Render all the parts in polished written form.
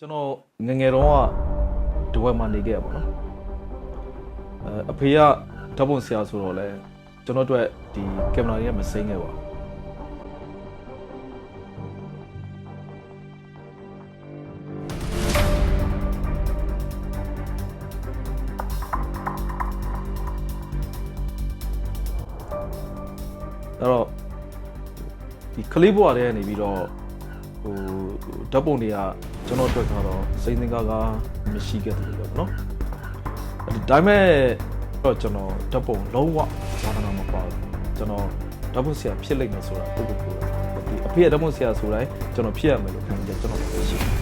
ကျွန်တော်ငယ်တော့ကတဝက်မှနေခဲ့ရပါတော့အဖေကဓာတ်ပုံဆရာဆိုတော့လဲကျွန်တော်တို့ဒီကင်မရာကြီးကမစိမ့်ခဲ့ပါအဲ့တော့ဒီကလေးဘွားတွေကနေပြီးတော့ဓာတ်ပုံတွေကကျွန်တော်အတွက်ကတော့စိတ်သင်္ကာမရှိခဲ့တယ်လို့ပေါ့နော်ဒါပေမဲ့တော့ကျွန်တော်ဓာတ်ပုံလုံးဝဝါသနာမပါဘူးကျွန်တော်ဓာတ်ပုံဆရာဖြစ်လိမ့်မယ်ဆိုတာပုဂ္ဂိုလ်ကိုဒီအဖေရဲ့ဓာတ်ပုံဆရာဆိုတိုင်းကျွန်တော်ဖြစ်ရမယ်လို့ခံကြကျွန်တော်ရှိ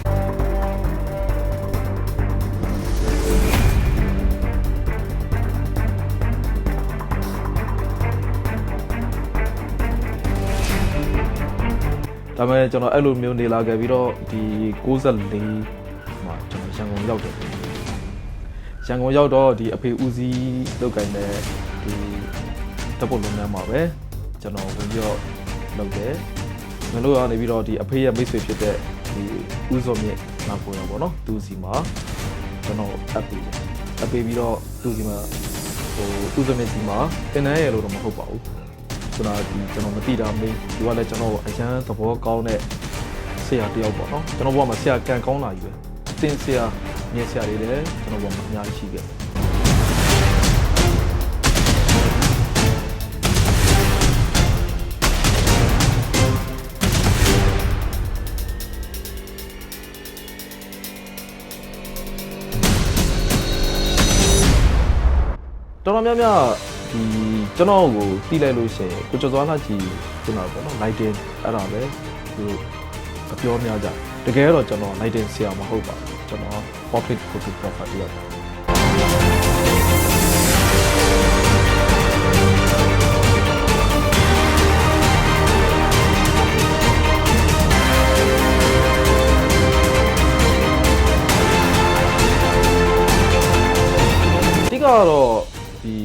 ဒါပေမဲ့ကျွန်တော်အဲ့လိုမျိုးနေလာခဲ့ပြီးတော့ဒီ64မှာကျွန်တော်ရန်ကုန်ရောက်တယ်ရန်ကုန်ရောက်တော့ဒီအဖေဦးစီးလုပ်ကိုင်တဲ့ဒီတပ်ပေါ်လုပ်ငန်းမှာပဲကျွန်တော်ဝင်ပြီးတော့လုပ်တယ်မလို့ရနေပြီးတော့ဒီအဖေရဲ့မိတ်ဆွေဖြစ်တဲ့ဒီဦးစောမြင့်နောက်ပေါ်တော့ဗောနော်သူစီမှာကျွန်တော်အပ်ပေးပြီးတော့သူစီမှာဦးစောမြင့်စီမှာတင်တန်းရလို့တော့မဟုတ်ပါဘူးကျွန်တော်မသိတာမင်းဒီကလည်းကျွန်တော်အရန်သဘောကောင်းတဲ့ဆရာတယောက်ပေါ့နော်ကျွန်တော်ဘဝမှာဆရာကန်ကောင်းလာပြီပဲအတင်းဆရာမြင်ဆရာတွေလည်းကျွန်တော်ဘဝမှာအများကြီးရှိခဲ့တော်တော်များများဒီကျွန်တော်ကိုတီးလိုက်လို့ရှိရင်ကိုကျော်စွာလှကြည့်ကျွန်တော်ပေါ့နော် lighting အဲ့ဒါပဲသူအပြောများကြတကယ်တော့ကျွန်တော် lighting ဆရာမဟုတ်ပါဘူးကျွန်တော် portrait photographer တယောက်ဒီကတော့ဒီ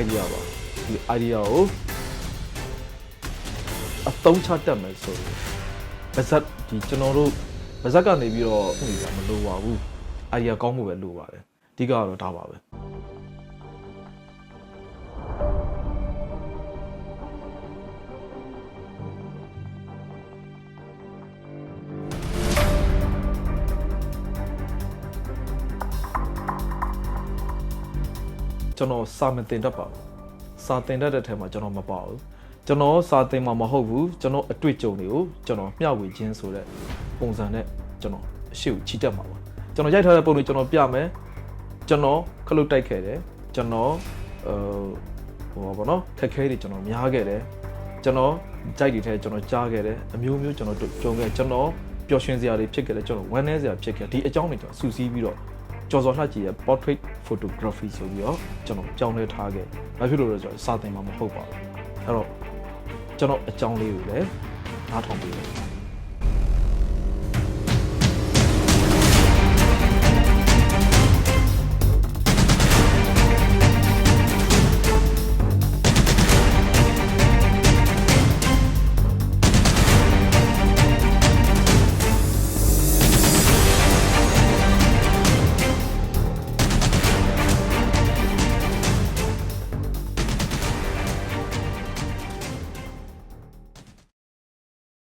idea ပါဒီ idea ကိုအသုံးချတတ်မယ်ဆိုရင်ဗဇက်ဒီကျွန်တော်တို့ဗဇက်ကနေပြီးတော့မလိုပါဘူး idea ကောင်းမှုပဲလိုပါတယ်အဓိကတော့ဒါပါပဲကျွန်တော်စာမတင်တတ်ပါဘူးစာတင်တတ်တဲ့ထဲမှာကျွန်တော်မပါဘူးကျွန်တော်စာတင်မှာမဟုတ်ဘူးကျွန်တော်အတွေ့အကြုံတွေကိုကျွန်တော်မျှဝေခြင်းဆိုတဲ့ပုံစံနဲ့ကျွန်တော်အရှိကိုချီတက်မှာပါကျွန်တော်ရိုက်ထားတဲ့ပုံတွေကျွန်တော်ပြမယ်ကျွန်တော်ခလုတ်တိုက်ခဲ့တယ်ကျွန်တော်ဟိုပါဘောနော်ခက်ခဲတွေကျွန်တော်များခဲ့တယ်ကျွန်တော်ကြိုက်တွေထဲကျွန်တော်ကြားခဲ့တယ်အမျိုးမျိုးကျွန်တော်ကြုံခဲ့ကျွန်တော်ပျော်ရွှင်စရာတွေဖြစ်ခဲ့တယ်ကျွန်တော်ဝမ်းနည်းစရာဖြစ်ခဲ့ဒီအကြောင်းတွေကျွန်တော်စူးစီးပြီးတော့ကျော်စောလှကြည်ရဲ့ portrait photography ဆိုပြီးတော့ကျွန်တော်ကြောင်းလဲထားခဲ့။ဘာဖြစ်လို့လဲဆိုတော့စာသင်မှာမဟုတ်ပါဘူး။အဲ့တော့ကျွန်တော်အကြောင်းလေးကိုလည်းနားထောင်ပေးတယ်